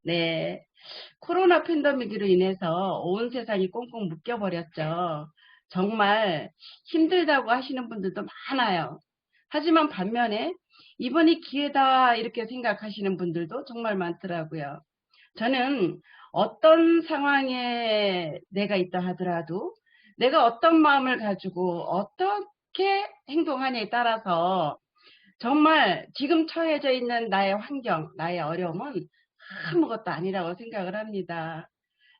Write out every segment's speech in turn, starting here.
네. 코로나 팬데믹으로 인해서 온 세상이 꽁꽁 묶여버렸죠. 정말 힘들다고 하시는 분들도 많아요. 하지만 반면에 이번이 기회다 이렇게 생각하시는 분들도 정말 많더라고요. 저는 어떤 상황에 내가 있다 하더라도 내가 어떤 마음을 가지고 어떻게 행동하냐에 따라서 정말 지금 처해져 있는 나의 환경, 나의 어려움은 아무것도 아니라고 생각을 합니다.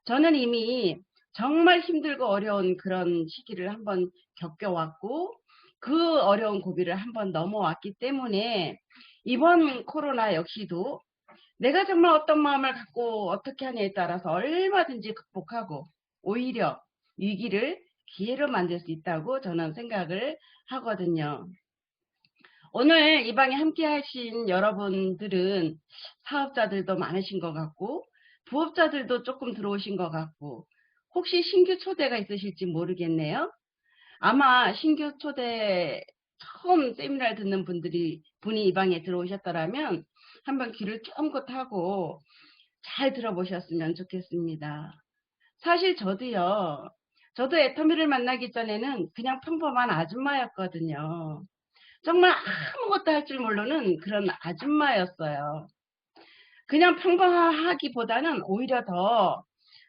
저는 이미 정말 힘들고 어려운 그런 시기를 한번 겪어왔고 그 어려운 고비를 한번 넘어왔기 때문에 이번 코로나 역시도 내가 정말 어떤 마음을 갖고 어떻게 하냐에 따라서 얼마든지 극복하고 오히려 위기를 기회로 만들 수 있다고 저는 생각을 하거든요. 오늘 이 방에 함께 하신 여러분들은 사업자들도 많으신 것 같고 부업자들도 조금 들어오신 것 같고 혹시 신규 초대가 있으실지 모르겠네요. 아마 신규 초대 처음 세미나를 듣는 분이 이 방에 들어오셨더라면 한번 귀를 쫑긋 하고 잘 들어보셨으면 좋겠습니다. 사실 저도 애터미를 만나기 전에는 그냥 평범한 아줌마였거든요. 정말 아무것도 할 줄 모르는 그런 아줌마였어요. 그냥 평범하기보다는 오히려 더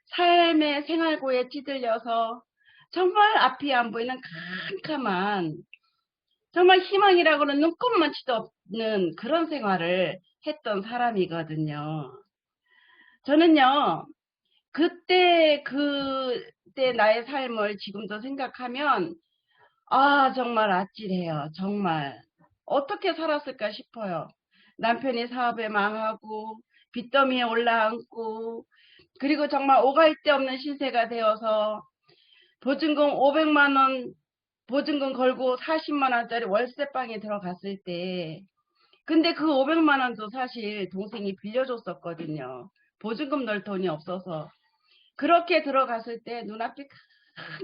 삶의 생활고에 찌들려서 정말 앞이 안 보이는 캄캄한 정말 희망이라고는 눈꼽만치도 없는 그런 생활을 했던 사람이거든요. 저는요, 그때 나의 삶을 지금도 생각하면 정말 아찔해요. 정말. 어떻게 살았을까 싶어요. 남편이 사업에 망하고, 빚더미에 올라앉고, 그리고 정말 오갈 데 없는 신세가 되어서 보증금 500만 원 보증금 걸고 40만 원짜리 월세방에 들어갔을 때, 근데 그 500만 원도 사실 동생이 빌려줬었거든요. 보증금 넣을 돈이 없어서. 그렇게 들어갔을 때 눈앞이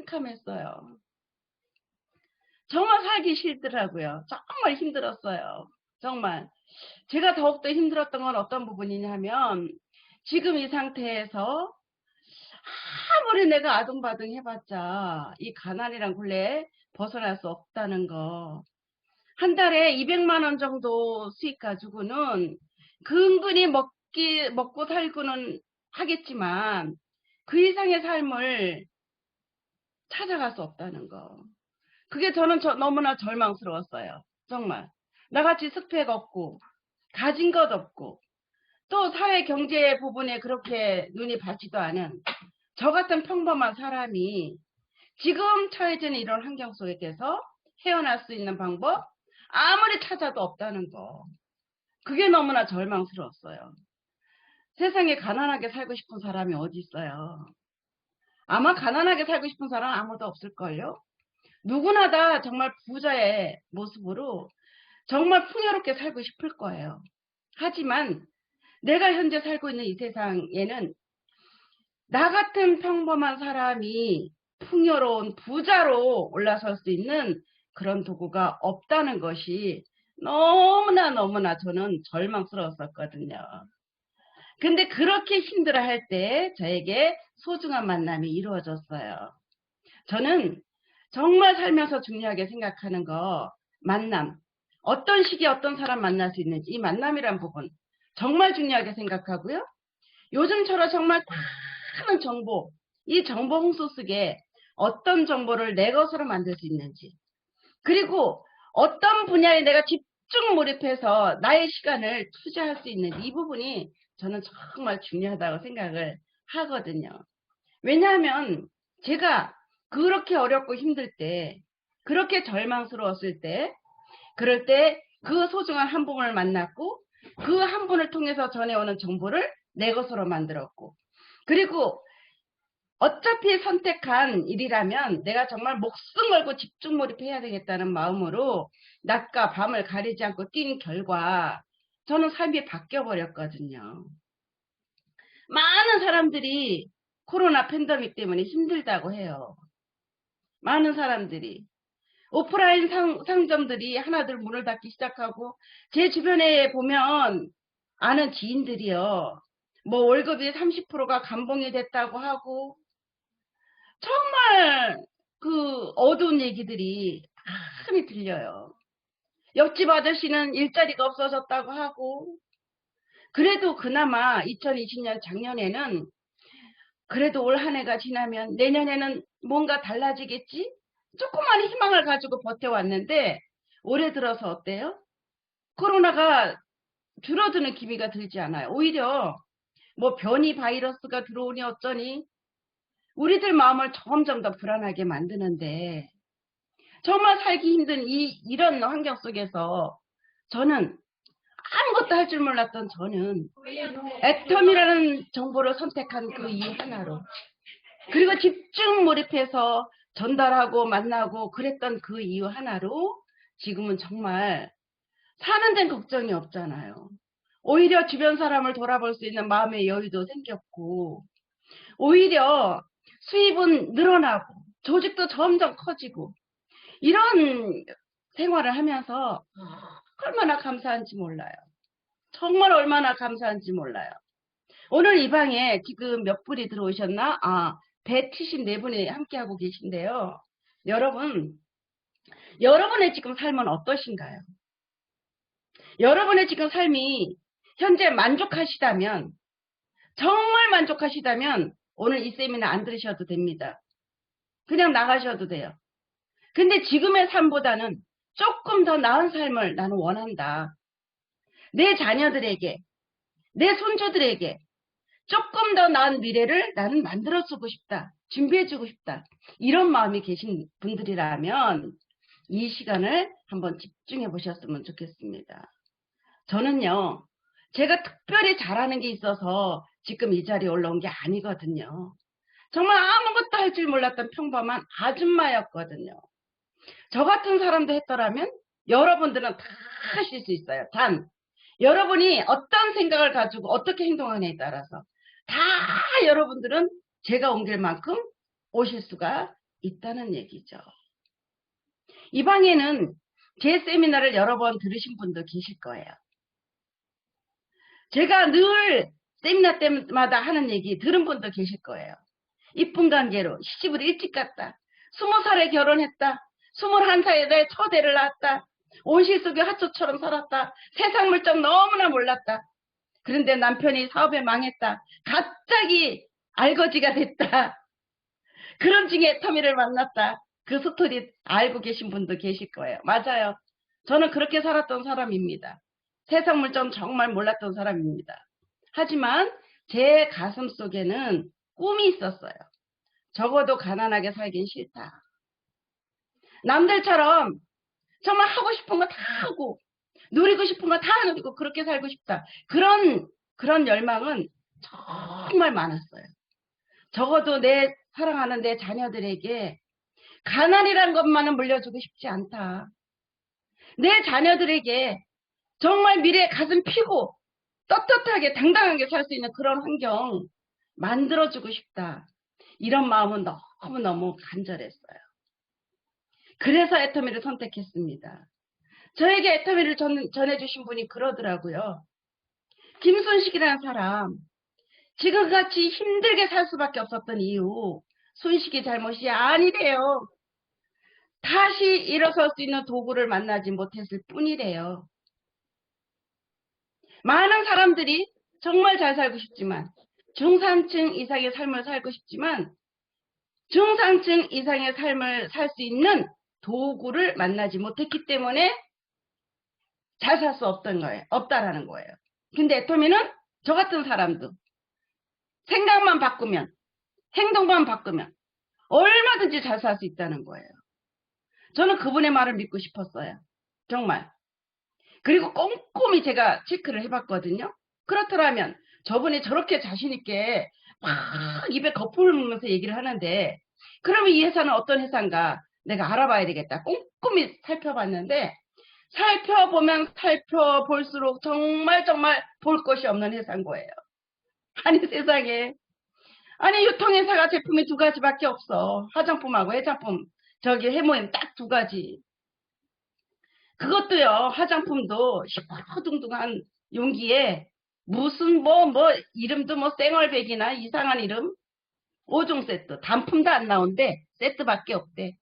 캄캄했어요. 정말 살기 싫더라고요. 정말 힘들었어요. 정말. 제가 더욱더 힘들었던 건 어떤 부분이냐면 지금 이 상태에서 아무리 내가 아둥바둥 해봤자 이 가난이란 굴레에 벗어날 수 없다는 거. 한 달에 200만 원 정도 수익 가지고는 근근히 먹고 살고는 하겠지만 그 이상의 삶을 찾아갈 수 없다는 거. 그게 저는 너무나 절망스러웠어요. 정말. 나같이 스펙 없고, 가진 것 없고, 또 사회 경제 부분에 그렇게 눈이 밝지도 않은 저 같은 평범한 사람이 지금 처해진 이런 환경 속에서 헤어날 수 있는 방법 아무리 찾아도 없다는 거. 그게 너무나 절망스러웠어요. 세상에 가난하게 살고 싶은 사람이 어디 있어요. 아마 가난하게 살고 싶은 사람 아무도 없을걸요. 누구나 다 정말 부자의 모습으로 정말 풍요롭게 살고 싶을 거예요. 하지만 내가 현재 살고 있는 이 세상에는 나 같은 평범한 사람이 풍요로운 부자로 올라설 수 있는 그런 도구가 없다는 것이 너무나 저는 절망스러웠었거든요. 근데 그렇게 힘들어할 때 저에게 소중한 만남이 이루어졌어요. 저는 정말 살면서 중요하게 생각하는 거 만남. 어떤 시기에 어떤 사람 만날 수 있는지 이 만남이란 부분 정말 중요하게 생각하고요. 요즘처럼 정말 많은 정보, 이 정보 홍수 속에 어떤 정보를 내 것으로 만들 수 있는지 그리고 어떤 분야에 내가 집중 몰입해서 나의 시간을 투자할 수 있는지 이 부분이 저는 정말 중요하다고 생각을 하거든요. 왜냐하면 제가 그렇게 어렵고 힘들 때, 그렇게 절망스러웠을 때, 그럴 때 그 소중한 한 분을 만났고, 그 한 분을 통해서 전해오는 정보를 내 것으로 만들었고, 그리고 어차피 선택한 일이라면 내가 정말 목숨 걸고 집중 몰입해야 되겠다는 마음으로 낮과 밤을 가리지 않고 뛴 결과 저는 삶이 바뀌어 버렸거든요. 많은 사람들이 코로나 팬데믹 때문에 힘들다고 해요. 많은 사람들이. 오프라인 상점들이 하나둘 문을 닫기 시작하고 제 주변에 보면 아는 지인들이요. 뭐 월급이 30%가 감봉이 됐다고 하고 정말 그 어두운 얘기들이 많이 들려요. 옆집 아저씨는 일자리가 없어졌다고 하고 그래도 그나마 2020년 작년에는 그래도 올 한 해가 지나면 내년에는 뭔가 달라지겠지? 조그만 희망을 가지고 버텨왔는데 올해 들어서 어때요? 코로나가 줄어드는 기미가 들지 않아요. 오히려 뭐 변이 바이러스가 들어오니 어쩌니 우리들 마음을 점점 더 불안하게 만드는데 정말 살기 힘든 이런 환경 속에서 저는 아무것도 할 줄 몰랐던 저는 애텀이라는 정보를 선택한 그 이유 하나로 그리고 집중 몰입해서 전달하고 만나고 그랬던 그 이유 하나로 지금은 정말 사는 데는 걱정이 없잖아요. 오히려 주변 사람을 돌아볼 수 있는 마음의 여유도 생겼고 오히려 수입은 늘어나고 조직도 점점 커지고 이런 생활을 하면서 얼마나 감사한지 몰라요. 정말 얼마나 감사한지 몰라요. 오늘 이 방에 지금 몇 분이 들어오셨나? 174분이 함께하고 계신데요. 여러분의 지금 삶은 어떠신가요? 여러분의 지금 삶이 현재 만족하시다면, 정말 만족하시다면 오늘 이 세미나 안 들으셔도 됩니다. 그냥 나가셔도 돼요. 근데 지금의 삶보다는 조금 더 나은 삶을 나는 원한다. 내 자녀들에게, 내 손주들에게 조금 더 나은 미래를 나는 만들어주고 싶다. 준비해주고 싶다. 이런 마음이 계신 분들이라면 이 시간을 한번 집중해 보셨으면 좋겠습니다. 저는요, 제가 특별히 잘하는 게 있어서 지금 이 자리에 올라온 게 아니거든요. 정말 아무것도 할 줄 몰랐던 평범한 아줌마였거든요. 저 같은 사람도 했더라면 여러분들은 다 하실 수 있어요. 단, 여러분이 어떤 생각을 가지고 어떻게 행동하느냐에 따라서 다 여러분들은 제가 옮길 만큼 오실 수가 있다는 얘기죠. 이 방에는 제 세미나를 여러 번 들으신 분도 계실 거예요. 제가 늘 세미나 때마다 하는 얘기 들은 분도 계실 거예요. 이쁜 관계로 시집을 일찍 갔다. 20살에 결혼했다. 21살에 내 처대를 낳았다. 온실 속의 하초처럼 살았다. 세상 물정 너무나 몰랐다. 그런데 남편이 사업에 망했다. 갑자기 알거지가 됐다. 그런 중에 터미를 만났다. 그 스토리 알고 계신 분도 계실 거예요. 맞아요. 저는 그렇게 살았던 사람입니다. 세상 물정 정말 몰랐던 사람입니다. 하지만 제 가슴 속에는 꿈이 있었어요. 적어도 가난하게 살긴 싫다. 남들처럼 정말 하고 싶은 거 다 하고 누리고 싶은 거 다 누리고 그렇게 살고 싶다. 그런 열망은 정말 많았어요. 적어도 내 사랑하는 내 자녀들에게 가난이란 것만은 물려주고 싶지 않다. 내 자녀들에게 정말 미래에 가슴 피고 떳떳하게 당당하게 살 수 있는 그런 환경 만들어주고 싶다. 이런 마음은 너무너무 간절했어요. 그래서 애터미를 선택했습니다. 저에게 애터미를 전해주신 분이 그러더라고요. 김순식이라는 사람, 지금같이 힘들게 살 수밖에 없었던 이유, 순식이 잘못이 아니래요. 다시 일어설 수 있는 도구를 만나지 못했을 뿐이래요. 많은 사람들이 정말 잘 살고 싶지만, 중산층 이상의 삶을 살고 싶지만, 중산층 이상의 삶을 살 수 있는 도구를 만나지 못했기 때문에 잘 살 수 없던 거예요. 없다라는 거예요. 근데 애터미는 저 같은 사람도 생각만 바꾸면, 행동만 바꾸면 얼마든지 잘 살 수 있다는 거예요. 저는 그분의 말을 믿고 싶었어요. 정말. 그리고 꼼꼼히 제가 체크를 해봤거든요. 그렇더라면 저분이 저렇게 자신있게 막 입에 거품을 물면서 얘기를 하는데 그러면 이 회사는 어떤 회사인가 내가 알아봐야 되겠다. 꼼꼼히 살펴봤는데 살펴보면 살펴볼수록 정말 볼 것이 없는 회사인 거예요. 아니 세상에. 아니 유통회사가 제품이 두 가지밖에 없어. 화장품하고 해장품. 저기 해모임 딱 두 가지. 그것도요. 화장품도 시퍼둥둥한 용기에 무슨 이름도 쌩얼백이나 이상한 이름 5종 세트 단품도 안 나온대. 세트밖에 없대.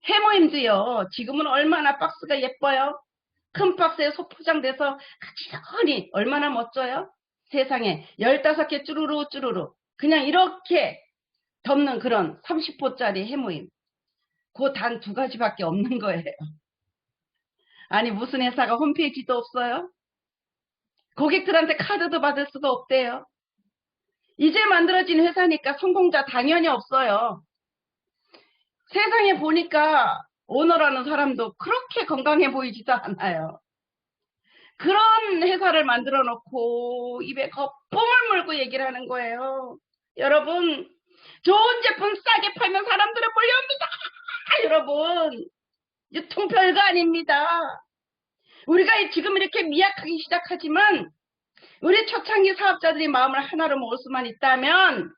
해모임도요. 지금은 얼마나 박스가 예뻐요. 큰 박스에 소포장돼서 가지런히 얼마나 멋져요. 세상에 15개 쭈루루 쭈루루 그냥 이렇게 덮는 그런 30호짜리 해모임. 그 단 2가지밖에 없는 거예요. 아니 무슨 회사가 홈페이지도 없어요? 고객들한테 카드도 받을 수가 없대요. 이제 만들어진 회사니까 성공자 당연히 없어요. 세상에 보니까 오너라는 사람도 그렇게 건강해 보이지도 않아요. 그런 회사를 만들어 놓고 입에 거품을 물고 얘기를 하는 거예요. 여러분, 좋은 제품 싸게 팔면 사람들은 몰려옵니다. 여러분, 유통 별거 아닙니다. 우리가 지금 이렇게 미약하게 시작하지만 우리 초창기 사업자들이 마음을 하나로 먹을 수만 있다면,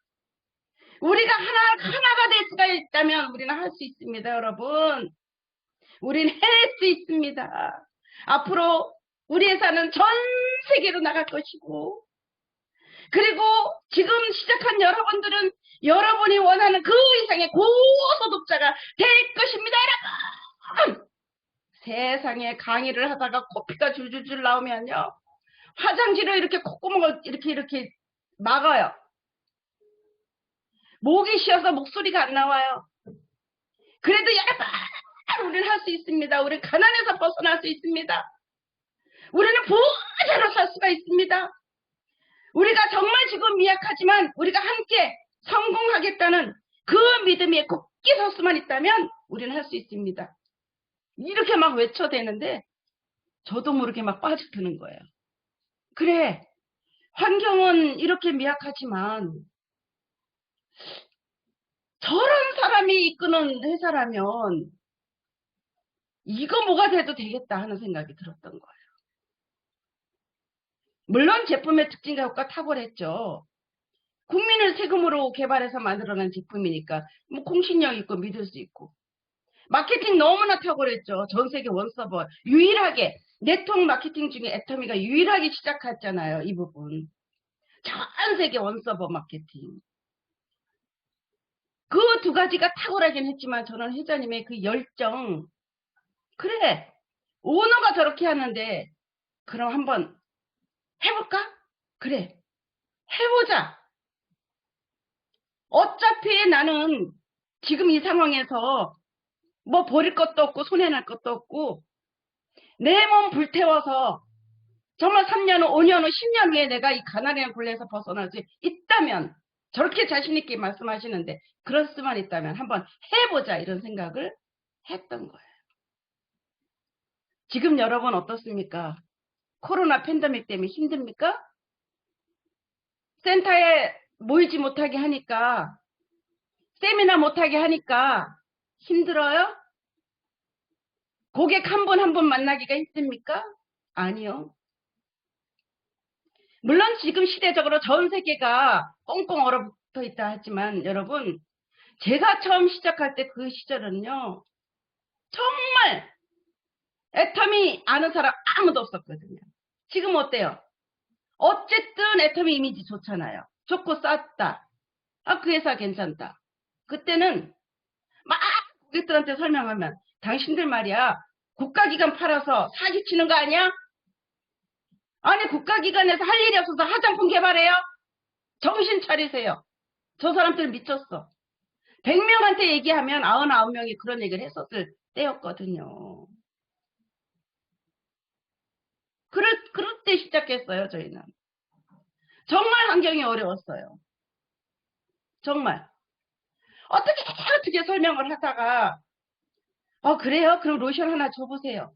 우리가 하나가 될 수가 있다면 우리는 할 수 있습니다. 여러분, 우리는 해낼 수 있습니다. 앞으로 우리 회사는 전 세계로 나갈 것이고, 그리고 지금 시작한 여러분들은 여러분이 원하는 그 이상의 고소득자가 될 것입니다. 여러분, 세상에 강의를 하다가 코피가 줄줄줄 나오면요, 화장지로 이렇게 콧구멍을 이렇게 막아요. 목이 쉬어서 목소리가 안 나와요. 그래도 여러분, 우리는 할 수 있습니다. 우리는 가난에서 벗어날 수 있습니다. 우리는 부자로 살 수가 있습니다. 우리가 정말 지금 미약하지만 우리가 함께 성공하겠다는 그 믿음에 굳게 설 수만 있다면 우리는 할 수 있습니다. 이렇게 막 외쳐대는데 저도 모르게 막 빠져드는 거예요. 그래, 환경은 이렇게 미약하지만 저런 사람이 이끄는 회사라면 이거 뭐가 돼도 되겠다 하는 생각이 들었던 거예요. 물론 제품의 특징과 효과 탁월했죠. 국민을 세금으로 개발해서 만들어낸 제품이니까 뭐 공신력 있고 믿을 수 있고, 마케팅 너무나 탁월했죠. 전 세계 원서버 유일하게 네트워크 마케팅 중에 애터미가 유일하게 시작했잖아요. 이 부분 전 세계 원서버 마케팅, 그 2가지가 탁월하긴 했지만 저는 회장님의 그 열정, 그래 오너가 저렇게 하는데 그럼 한번 해볼까? 그래 해보자. 어차피 나는 지금 이 상황에서 뭐 버릴 것도 없고 손해날 것도 없고 내 몸 불태워서 정말 3년 후, 5년 후, 10년 후에 내가 이 가난의 굴레에서 벗어날 수 있다면, 저렇게 자신있게 말씀하시는데 그럴 수만 있다면 한번 해보자 이런 생각을 했던 거예요. 지금 여러분 어떻습니까? 코로나 팬데믹 때문에 힘듭니까? 센터에 모이지 못하게 하니까, 세미나 못하게 하니까 힘들어요? 고객 한 분 한 분 만나기가 힘듭니까? 아니요. 물론 지금 시대적으로 전 세계가 꽁꽁 얼어붙어 있다 하지만 여러분, 제가 처음 시작할 때 그 시절은요, 정말 애터미 아는 사람 아무도 없었거든요. 지금 어때요? 어쨌든 애터미 이미지 좋잖아요. 좋고 쌌다. 아, 그 회사 괜찮다. 그때는 막 고객들한테 설명하면 당신들 말이야 국가기관 팔아서 사기치는 거 아니야? 아니 국가기관에서 할 일이 없어서 화장품 개발해요? 정신 차리세요. 저 사람들 미쳤어. 100명한테 얘기하면 99명이 그런 얘기를 했었을 때였거든요. 그럴 때 시작했어요. 저희는 정말 환경이 어려웠어요. 정말 어떻게 설명을 하다가 그래요? 그럼 로션 하나 줘보세요.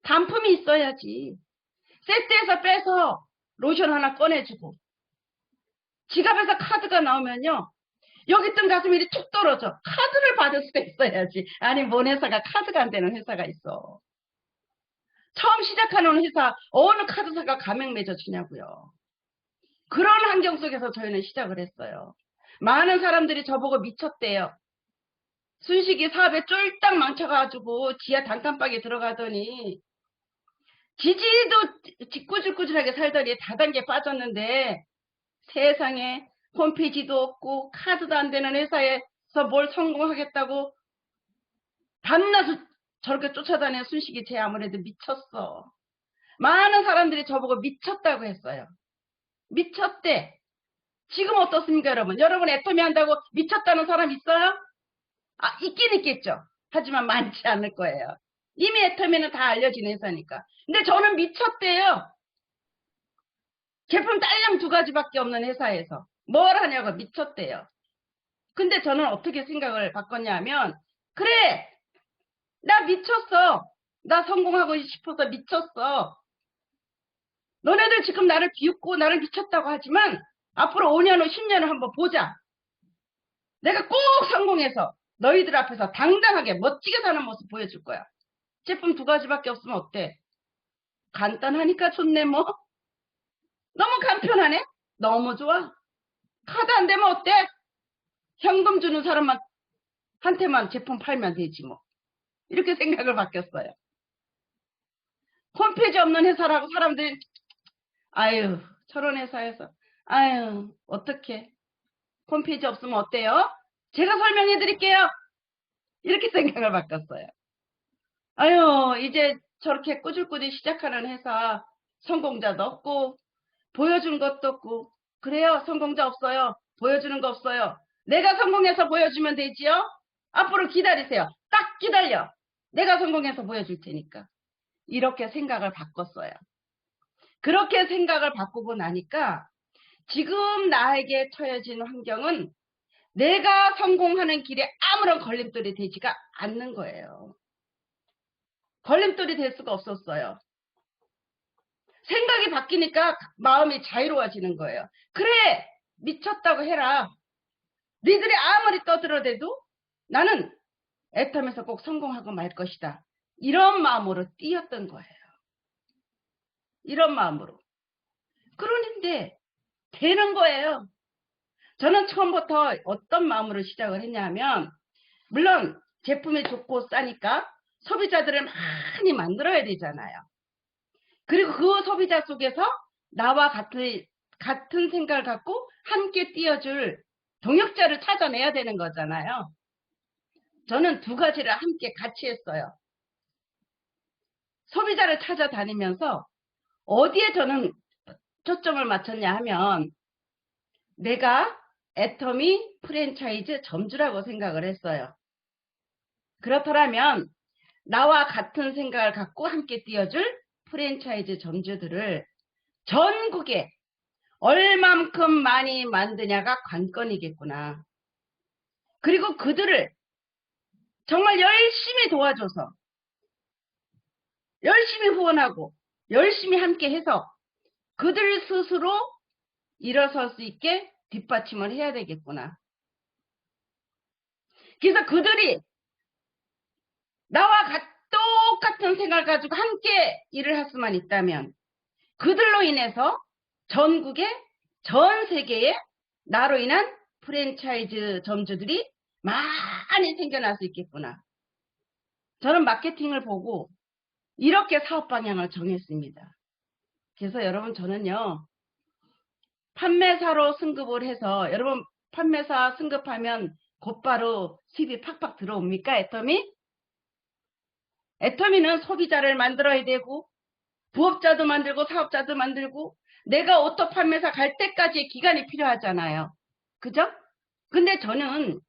단품이 있어야지. 세트에서 빼서 로션 하나 꺼내주고, 지갑에서 카드가 나오면요, 여기 있던 가슴이 툭 떨어져. 카드를 받을 수 있어야지. 아니 뭔 회사가 카드가 안 되는 회사가 있어. 처음 시작하는 회사 어느 카드사가 가맹 맺어주냐고요. 그런 환경 속에서 저희는 시작을 했어요. 많은 사람들이 저보고 미쳤대요. 순식이 사업에 쫄딱 망쳐가지고 지하 단칸방에 들어가더니 지지도 꾸질꾸질하게 살더니 다단계 빠졌는데 세상에 홈페이지도 없고 카드도 안 되는 회사에서 뭘 성공하겠다고 밤낮을 저렇게 쫓아다니는 순식이 쟤 아무래도 미쳤어. 많은 사람들이 저보고 미쳤다고 했어요. 미쳤대. 지금 어떻습니까, 여러분? 여러분 애터미 한다고 미쳤다는 사람 있어요? 아, 있긴 있겠죠. 하지만 많지 않을 거예요. 이미 애터미는 다 알려진 회사니까. 근데 저는 미쳤대요. 제품 딸랑 2가지밖에 없는 회사에서. 뭘 하냐고 미쳤대요. 근데 저는 어떻게 생각을 바꿨냐 하면, 그래! 나 미쳤어. 나 성공하고 싶어서 미쳤어. 너네들 지금 나를 비웃고 나를 미쳤다고 하지만 앞으로 5년 후 10년을 한번 보자. 내가 꼭 성공해서 너희들 앞에서 당당하게 멋지게 사는 모습 보여줄 거야. 제품 2가지밖에 없으면 어때? 간단하니까 좋네 뭐. 너무 간편하네? 너무 좋아. 카드 안 되면 어때? 현금 주는 사람만 한테만 제품 팔면 되지 뭐. 이렇게 생각을 바뀌었어요. 홈페이지 없는 회사라고 사람들이 아유 저런 회사에서 아유 어떡해. 홈페이지 없으면 어때요? 제가 설명해 드릴게요. 이렇게 생각을 바꿨어요. 아유 이제 저렇게 꾸질꾸질 시작하는 회사 성공자도 없고 보여준 것도 없고 그래요 성공자 없어요. 보여주는 거 없어요. 내가 성공해서 보여주면 되지요. 앞으로 기다리세요. 딱 기다려. 내가 성공해서 보여줄 테니까. 이렇게 생각을 바꿨어요. 그렇게 생각을 바꾸고 나니까 지금 나에게 처해진 환경은 내가 성공하는 길에 아무런 걸림돌이 되지가 않는 거예요. 걸림돌이 될 수가 없었어요. 생각이 바뀌니까 마음이 자유로워지는 거예요. 그래 미쳤다고 해라. 니들이 아무리 떠들어대도 나는 애텀에서 꼭 성공하고 말 것이다. 이런 마음으로 뛰었던 거예요. 이런 마음으로. 그러는데 되는 거예요. 저는 처음부터 어떤 마음으로 시작을 했냐면 물론 제품이 좋고 싸니까 소비자들을 많이 만들어야 되잖아요. 그리고 그 소비자 속에서 나와 같은 생각을 갖고 함께 뛰어줄 동역자를 찾아내야 되는 거잖아요. 저는 2가지를 함께 같이 했어요. 소비자를 찾아다니면서 어디에 저는 초점을 맞췄냐 하면 내가 애터미 프랜차이즈 점주라고 생각을 했어요. 그렇더라면 나와 같은 생각을 갖고 함께 뛰어줄 프랜차이즈 점주들을 전국에 얼만큼 많이 만드냐가 관건이겠구나. 그리고 그들을 정말 열심히 도와줘서 열심히 후원하고 열심히 함께 해서 그들 스스로 일어설 수 있게 뒷받침을 해야 되겠구나. 그래서 그들이 나와 똑같은 생각을 가지고 함께 일을 할 수만 있다면 그들로 인해서 전국에 전 세계에 나로 인한 프랜차이즈 점주들이 많이 생겨날 수 있겠구나. 저는 마케팅을 보고 이렇게 사업 방향을 정했습니다. 그래서 여러분 저는요. 판매사로 승급을 해서 여러분 판매사 승급하면 곧바로 수입이 팍팍 들어옵니까? 애터미? 애터미는 소비자를 만들어야 되고 부업자도 만들고 사업자도 만들고 내가 오토 판매사 갈 때까지의 기간이 필요하잖아요. 그죠? 근데 저는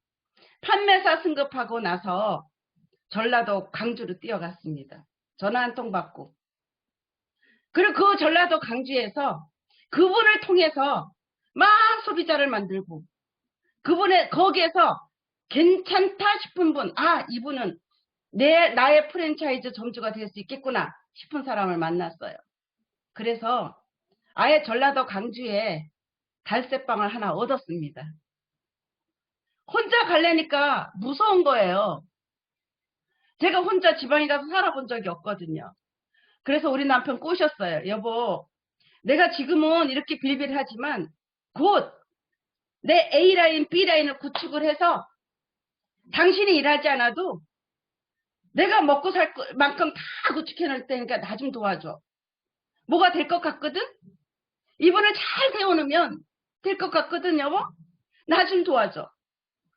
판매사 승급하고 나서 전라도 광주로 뛰어갔습니다. 전화 한 통 받고. 그리고 그 전라도 광주에서 그분을 통해서 막 소비자를 만들고 거기에서 괜찮다 싶은 분, 아 이분은 나의 프랜차이즈 점주가 될 수 있겠구나 싶은 사람을 만났어요. 그래서 아예 전라도 광주에 달새방을 하나 얻었습니다. 혼자 가려니까 무서운 거예요. 제가 혼자 지방에 가서 살아본 적이 없거든요. 그래서 우리 남편 꼬셨어요. 여보, 내가 지금은 이렇게 빌빌하지만 곧 내 A라인, B라인을 구축을 해서 당신이 일하지 않아도 내가 먹고 살 만큼 다 구축해 놓을 테니까 나 좀 도와줘. 뭐가 될 것 같거든? 이분을 잘 세워놓으면 될 것 같거든, 여보? 나 좀 도와줘.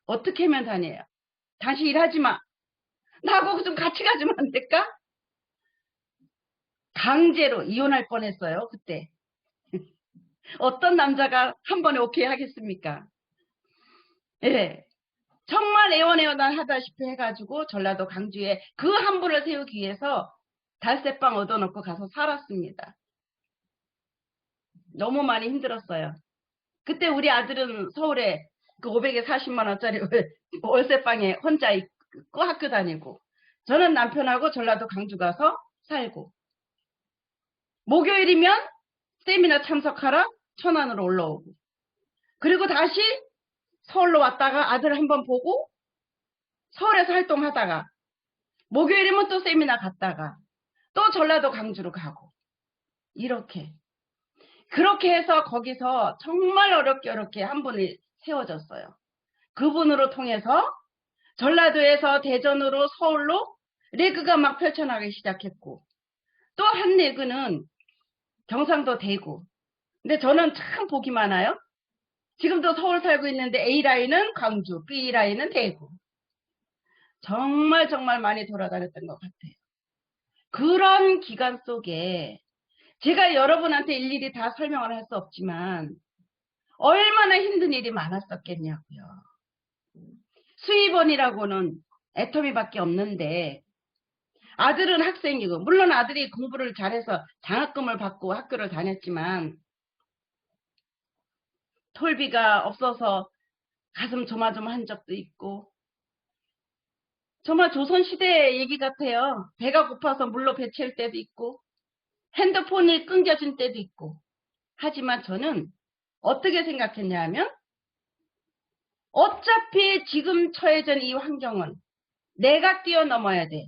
어떻게 하면 다녀요? 다시 일하지 마. 나하고 좀 같이 가주면 안 될까? 강제로 이혼할 뻔했어요, 그때. 어떤 남자가 한 번에 오케이 하겠습니까? 예. 정말 애원애원한 하다시피 해가지고 전라도 강주에 그 한 분을 세우기 위해서 달새빵 얻어놓고 가서 살았습니다. 너무 많이 힘들었어요. 그때 우리 아들은 서울에 그 500에 40만 원짜리 월세방에 혼자 있고 학교 다니고, 저는 남편하고 전라도 강주 가서 살고, 목요일이면 세미나 참석하러 천안으로 올라오고, 그리고 다시 서울로 왔다가 아들 한번 보고 서울에서 활동하다가 목요일이면 또 세미나 갔다가 또 전라도 강주로 가고, 이렇게 그렇게 해서 거기서 정말 어렵게 한 분이 세워졌어요. 그분으로 통해서 전라도에서 대전으로 서울로 레그가 막 펼쳐나가기 시작했고, 또 한 레그는 경상도 대구. 근데 저는 참 복이 많아요. 지금도 서울 살고 있는데 A라인은 광주, B라인은 대구. 정말 많이 돌아다녔던 것 같아요. 그런 기간 속에 제가 여러분한테 일일이 다 설명을 할 수 없지만 얼마나 힘든 일이 많았었겠냐고요. 수입원이라고는 애터미밖에 없는데, 아들은 학생이고, 물론 아들이 공부를 잘해서 장학금을 받고 학교를 다녔지만 톨비가 없어서 가슴 조마조마한 적도 있고, 정말 조선시대의 얘기 같아요. 배가 고파서 물로 배칠 때도 있고, 핸드폰이 끊겨진 때도 있고. 하지만 저는 어떻게 생각했냐 하면, 어차피 지금 처해진 이 환경은 내가 뛰어넘어야 돼.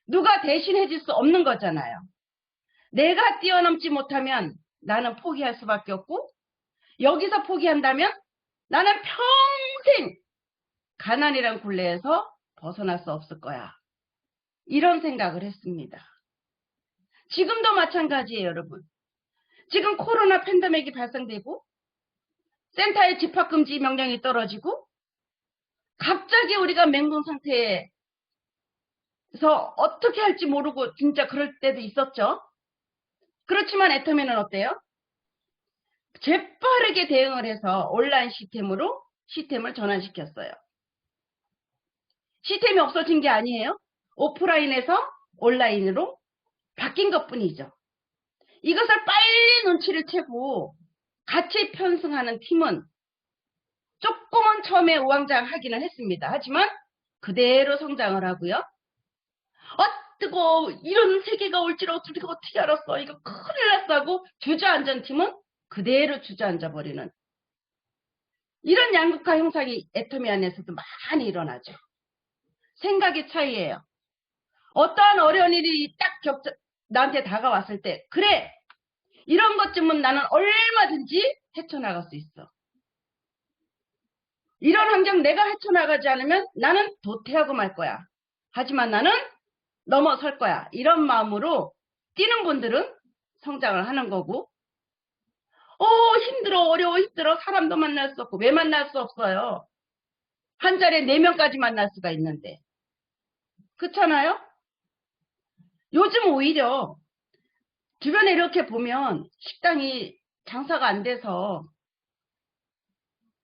누가 대신해 줄 수 없는 거잖아요. 내가 뛰어넘지 못하면 나는 포기할 수밖에 없고, 여기서 포기한다면 나는 평생 가난이란 굴레에서 벗어날 수 없을 거야. 이런 생각을 했습니다. 지금도 마찬가지예요, 여러분. 지금 코로나 팬데믹이 발생되고 센터의 집합금지 명령이 떨어지고 갑자기 우리가 맹공 상태에서 어떻게 할지 모르고 진짜 그럴 때도 있었죠. 그렇지만 애터미는 어때요? 재빠르게 대응을 해서 온라인 시스템을 전환시켰어요. 시스템이 없어진 게 아니에요. 오프라인에서 온라인으로 바뀐 것뿐이죠. 이것을 빨리 눈치를 채고 같이 편승하는 팀은 조금은 처음에 우왕좌왕하기는 했습니다. 하지만 그대로 성장을 하고요. 뜨거워, 이런 세계가 올 줄 어떻게 알았어, 이거 큰일 났어 하고 주저앉은 팀은 그대로 주저앉아 버리는, 이런 양극화 형상이 애터미 안에서도 많이 일어나죠. 생각의 차이예요. 어떠한 어려운 일이 딱 나한테 다가왔을 때, 그래, 이런 것쯤은 나는 얼마든지 헤쳐나갈 수 있어. 이런 환경 내가 헤쳐나가지 않으면 나는 도태하고 말 거야. 하지만 나는 넘어설 거야. 이런 마음으로 뛰는 분들은 성장을 하는 거고, 힘들어, 어려워, 힘들어. 사람도 만날 수 없고. 왜 만날 수 없어요? 한 자리에 4명까지 만날 수가 있는데. 그렇잖아요? 요즘 오히려 주변에 이렇게 보면 식당이 장사가 안 돼서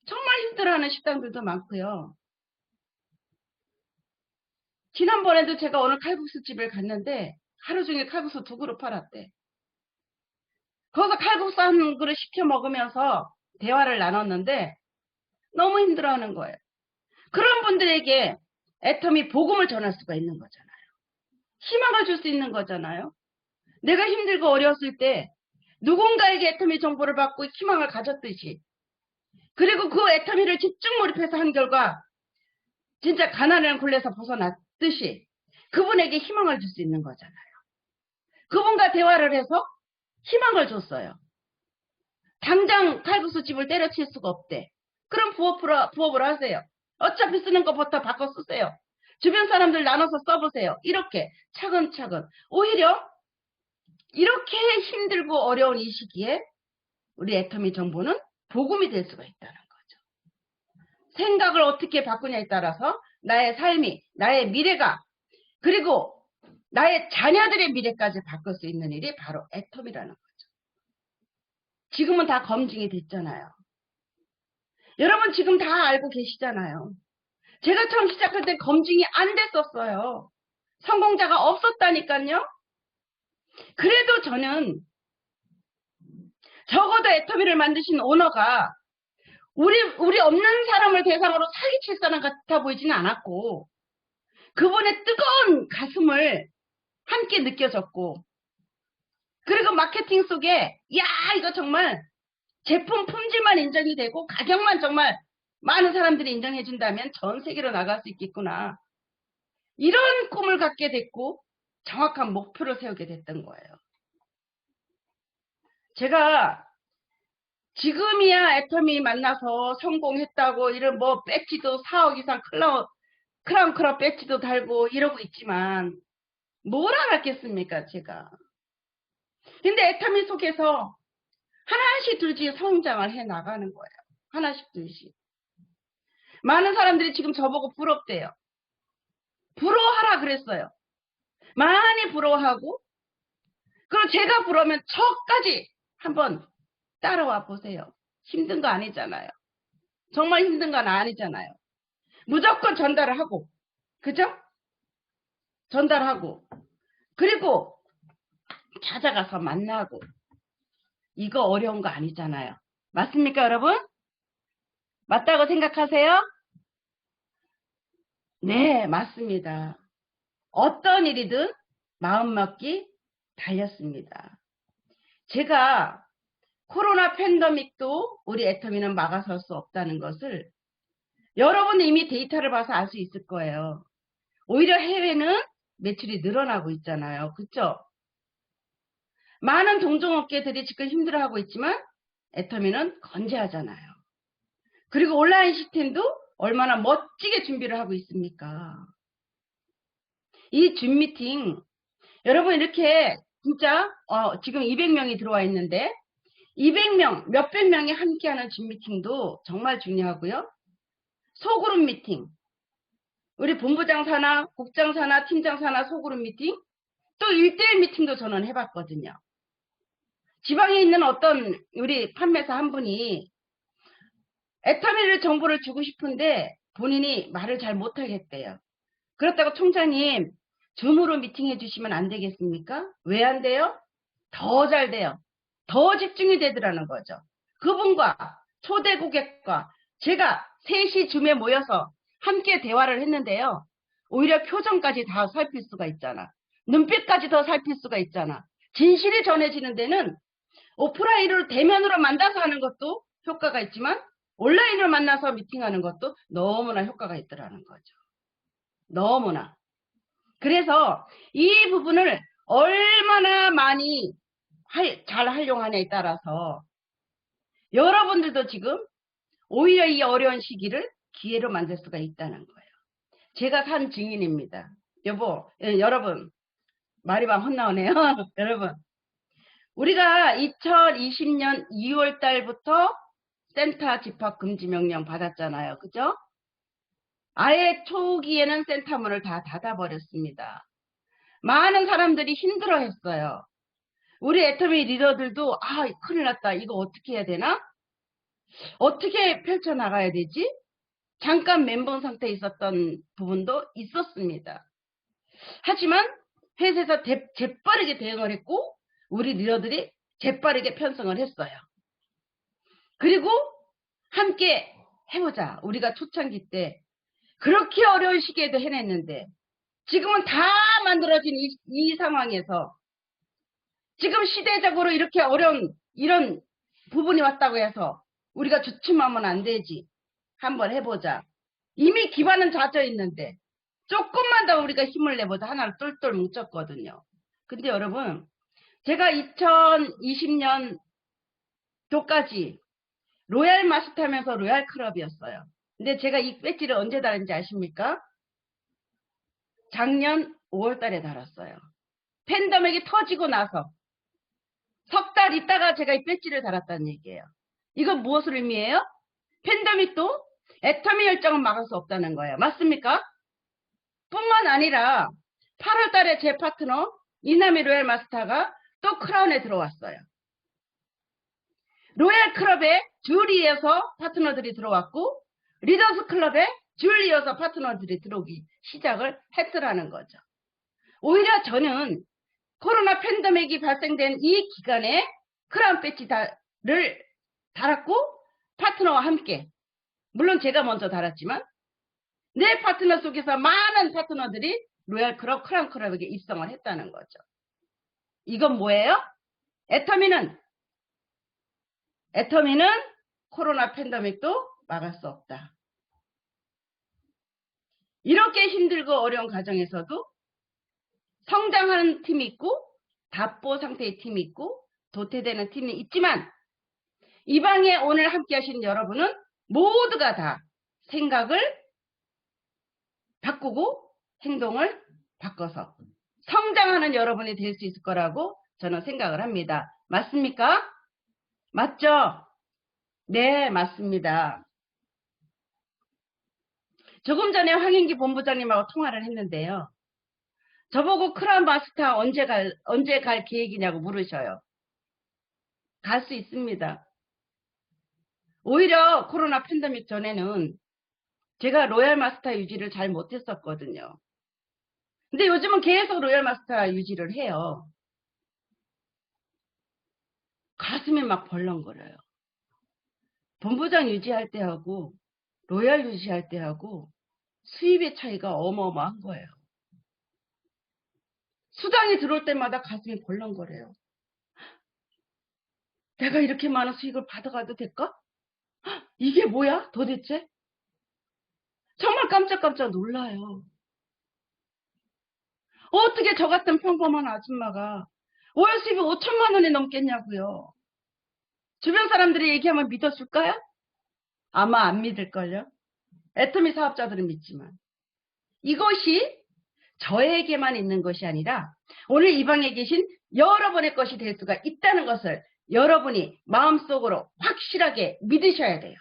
정말 힘들어하는 식당들도 많고요. 지난번에도 제가 어느 칼국수 집을 갔는데 하루 종일 칼국수 2그릇 팔았대. 거기서 칼국수 한 그릇 시켜 먹으면서 대화를 나눴는데 너무 힘들어하는 거예요. 그런 분들에게 애터미 복음을 전할 수가 있는 거잖아요. 희망을 줄 수 있는 거잖아요. 내가 힘들고 어려웠을 때 누군가에게 애터미 정보를 받고 희망을 가졌듯이, 그리고 그 애터미를 집중 몰입해서 한 결과 진짜 가난이라는 굴레에서 벗어났듯이 그분에게 희망을 줄 수 있는 거잖아요. 그분과 대화를 해서 희망을 줬어요. 당장 칼국수 집을 때려칠 수가 없대. 그럼 부업을 하세요. 어차피 쓰는 것부터 바꿔 쓰세요. 주변 사람들 나눠서 써보세요. 이렇게 차근차근. 오히려 이렇게 힘들고 어려운 이 시기에 우리 애터미 정보는 복음이 될 수가 있다는 거죠. 생각을 어떻게 바꾸냐에 따라서 나의 삶이, 나의 미래가, 그리고 나의 자녀들의 미래까지 바꿀 수 있는 일이 바로 애텀이라는 거죠. 지금은 다 검증이 됐잖아요. 여러분 지금 다 알고 계시잖아요. 제가 처음 시작할 때 검증이 안 됐었어요. 성공자가 없었다니까요. 그래도 저는 적어도 애터미를 만드신 오너가 우리 없는 사람을 대상으로 사기칠 사람 같아 보이지는 않았고, 그분의 뜨거운 가슴을 함께 느껴졌고, 그리고 마케팅 속에 야 이거 정말 제품 품질만 인정이 되고 가격만 정말 많은 사람들이 인정해 준다면 전 세계로 나갈 수 있겠구나, 이런 꿈을 갖게 됐고 정확한 목표를 세우게 됐던 거예요. 제가 지금이야 애터미 만나서 성공했다고 이런 뭐 배지도 4억 이상 크라운 클럽 배지도 달고 이러고 있지만 뭘 알았겠습니까 제가. 근데 애터미 속에서 하나씩 둘씩 성장을 해 나가는 거예요. 하나씩 둘씩. 많은 사람들이 지금 저보고 부럽대요. 부러워하라 그랬어요. 많이 부러워하고, 그리고 제가 부러우면 저까지 한번 따라와 보세요. 힘든 거 아니잖아요. 정말 힘든 건 아니잖아요. 무조건 전달을 하고, 그죠? 전달하고, 그리고 찾아가서 만나고, 이거 어려운 거 아니잖아요. 맞습니까, 여러분? 맞다고 생각하세요? 네, 맞습니다. 어떤 일이든 마음먹기 달렸습니다. 제가 코로나 팬데믹도 우리 애터미는 막아설 수 없다는 것을 여러분이 이미 데이터를 봐서 알 수 있을 거예요. 오히려 해외는 매출이 늘어나고 있잖아요. 그쵸? 많은 동종업계들이 지금 힘들어하고 있지만 애터미는 건재하잖아요. 그리고 온라인 시스템도 얼마나 멋지게 준비를 하고 있습니까? 이 줌 미팅, 여러분 이렇게 진짜 지금 200명이 들어와 있는데 200명, 몇백 명이 함께하는 줌 미팅도 정말 중요하고요. 소그룹 미팅, 우리 본부장사나 국장사나 팀장사나 소그룹 미팅, 또 1대1 미팅도 저는 해봤거든요. 지방에 있는 어떤 우리 판매사 한 분이 애터미를 정보를 주고 싶은데 본인이 말을 잘 못하겠대요. 그렇다고 총장님 줌으로 미팅해 주시면 안 되겠습니까? 왜 안 돼요? 더 잘 돼요. 더 집중이 되더라는 거죠. 그분과 초대 고객과 제가 셋이 줌에 모여서 함께 대화를 했는데요. 오히려 표정까지 다 살필 수가 있잖아. 눈빛까지 더 살필 수가 있잖아. 진실이 전해지는 데는 오프라인으로 대면으로 만나서 하는 것도 효과가 있지만 온라인으로 만나서 미팅하는 것도 너무나 효과가 있더라는 거죠. 너무나. 그래서 이 부분을 얼마나 많이 잘 활용하냐에 따라서 여러분들도 지금 오히려 이 어려운 시기를 기회로 만들 수가 있다는 거예요. 제가 산 증인입니다. 여러분 말이 막 헛나오네요. 여러분, 우리가 2020년 2월 달부터 센터 집합 금지 명령 받았잖아요. 그죠? 아예 초기에는 센터 문을 다 닫아버렸습니다. 많은 사람들이 힘들어했어요. 우리 애터미 리더들도 큰일 났다. 이거 어떻게 해야 되나? 어떻게 펼쳐나가야 되지? 잠깐 멘붕 상태에 있었던 부분도 있었습니다. 하지만 회사에서 재빠르게 대응을 했고 우리 리더들이 재빠르게 편성을 했어요. 그리고 함께 해보자. 우리가 초창기 때 그렇게 어려운 시기에도 해냈는데 지금은 다 만들어진 이 상황에서 지금 시대적으로 이렇게 어려운 이런 부분이 왔다고 해서 우리가 주춤하면 안 되지. 한번 해보자. 이미 기반은 잡혀 있는데 조금만 더 우리가 힘을 내보자. 하나를 똘똘 뭉쳤거든요. 근데 여러분, 제가 2020년도까지 로얄 마스터 하면서 로얄 클럽이었어요. 근데 제가 이 배지를 언제 달았는지 아십니까? 작년 5월 달에 달았어요. 팬데믹이 터지고 나서 석 달 있다가 제가 이 배지를 달았다는 얘기예요. 이건 무엇을 의미해요? 팬데믹도 애터미 열정은 막을 수 없다는 거예요. 맞습니까? 뿐만 아니라 8월 달에 제 파트너 이나미 로얄 마스터가 또 크라운에 들어왔어요. 로얄 클럽에 줄이어서 파트너들이 들어왔고 리더스 클럽에 줄이어서 파트너들이 들어오기 시작을 했더라는 거죠. 오히려 저는 코로나 팬데믹이 발생된 이 기간에 크라운 배지를 달았고 파트너와 함께, 물론 제가 먼저 달았지만 내 파트너 속에서 많은 파트너들이 로얄 클럽, 크라운 클럽에게 입성을 했다는 거죠. 이건 뭐예요? 애터미는 코로나 팬데믹도 막을 수 없다. 이렇게 힘들고 어려운 과정에서도 성장하는 팀이 있고 답보 상태의 팀이 있고 도태되는 팀이 있지만 이 방에 오늘 함께 하신 여러분은 모두가 다 생각을 바꾸고 행동을 바꿔서 성장하는 여러분이 될 수 있을 거라고 저는 생각을 합니다. 맞습니까? 맞죠? 네, 맞습니다. 조금 전에 황인기 본부장님하고 통화를 했는데요. 저보고 크라운 마스터 언제 갈 계획이냐고 물으셔요. 갈 수 있습니다. 오히려 코로나 팬데믹 전에는 제가 로얄 마스터 유지를 잘 못했었거든요. 근데 요즘은 계속 로얄 마스터 유지를 해요. 가슴이 막 벌렁거려요. 본부장 유지할 때하고 로얄 유지할 때하고 수입의 차이가 어마어마한 거예요. 수당이 들어올 때마다 가슴이 벌렁거려요. 내가 이렇게 많은 수익을 받아가도 될까? 이게 뭐야 도대체? 정말 깜짝깜짝 놀라요. 어떻게 저 같은 평범한 아줌마가 월 수입이 5천만 원이 넘겠냐고요. 주변 사람들이 얘기하면 믿어줄까요? 아마 안 믿을걸요. 애터미 사업자들은 믿지만 이것이 저에게만 있는 것이 아니라 오늘 이 방에 계신 여러분의 것이 될 수가 있다는 것을 여러분이 마음속으로 확실하게 믿으셔야 돼요.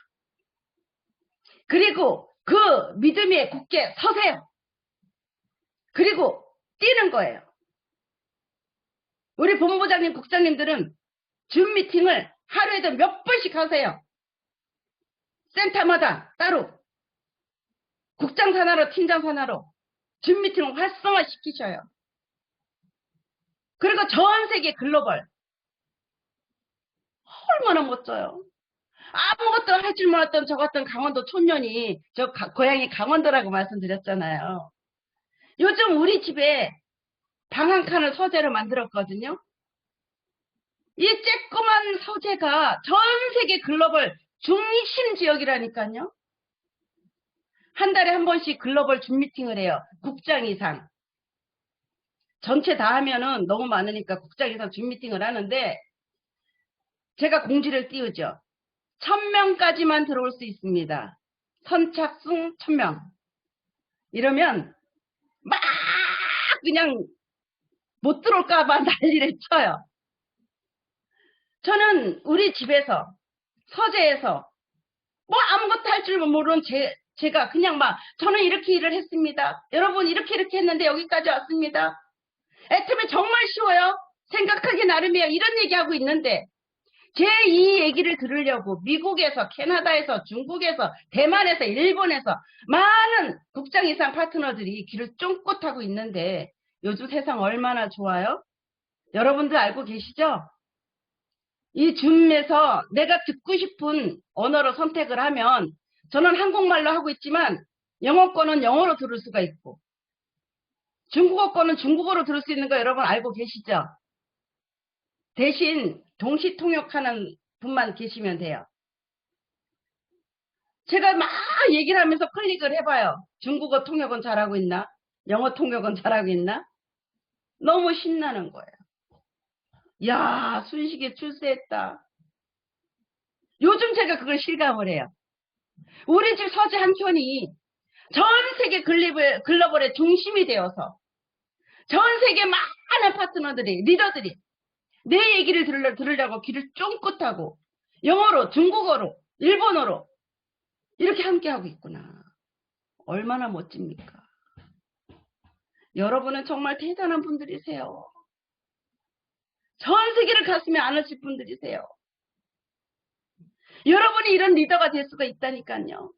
그리고 그 믿음에 굳게 서세요. 그리고 뛰는 거예요. 우리 본부장님, 국장님들은 줌 미팅을 하루에도 몇 번씩 하세요. 센터마다 따로 국장 산하로 팀장 산하로 줌 미팅을 활성화시키셔요. 그리고 전 세계 글로벌 얼마나 멋져요. 아무것도 할 줄 몰랐던 저 같은 강원도 촌년이 고향이 강원도라고 말씀드렸잖아요. 요즘 우리 집에 방 한 칸을 서재로 만들었거든요. 이 쬐꼬만 서재가 전 세계 글로벌 중심 지역이라니까요. 한 달에 한 번씩 글로벌 줌 미팅을 해요. 국장 이상. 전체 다 하면은 너무 많으니까 국장 이상 줌 미팅을 하는데 제가 공지를 띄우죠. 1000명까지만 들어올 수 있습니다. 선착순 1000명. 이러면 막 그냥 못 들어올까봐 난리를 쳐요. 저는 우리 집에서 서재에서 뭐 아무것도 할 줄 모르는 제가 그냥 막 저는 이렇게 일을 했습니다. 여러분 이렇게 했는데 여기까지 왔습니다. 애터미 정말 쉬워요. 생각하기 나름이에요. 이런 얘기하고 있는데 제 이 얘기를 들으려고 미국에서, 캐나다에서, 중국에서, 대만에서, 일본에서 많은 국장 이상 파트너들이 길을 쫑긋 하고 있는데 요즘 세상 얼마나 좋아요? 여러분들 알고 계시죠? 이 줌에서 내가 듣고 싶은 언어로 선택을 하면 저는 한국말로 하고 있지만 영어 거는 영어로 들을 수가 있고 중국어 거는 중국어로 들을 수 있는 거 여러분 알고 계시죠? 대신 동시 통역하는 분만 계시면 돼요. 제가 막 얘기를 하면서 클릭을 해봐요. 중국어 통역은 잘하고 있나? 영어 통역은 잘하고 있나? 너무 신나는 거예요. 야, 순식에 출세했다. 요즘 제가 그걸 실감을 해요. 우리 집 서재 한 켠이 전 세계 글로벌의 중심이 되어서 전 세계 많은 파트너들이, 리더들이 내 얘기를 들으려고 귀를 쫑긋하고 영어로, 중국어로, 일본어로 이렇게 함께하고 있구나. 얼마나 멋집니까? 여러분은 정말 대단한 분들이세요. 전 세계를 가슴에 안으실 분들이세요. 여러분이 이런 리더가 될 수가 있다니까요.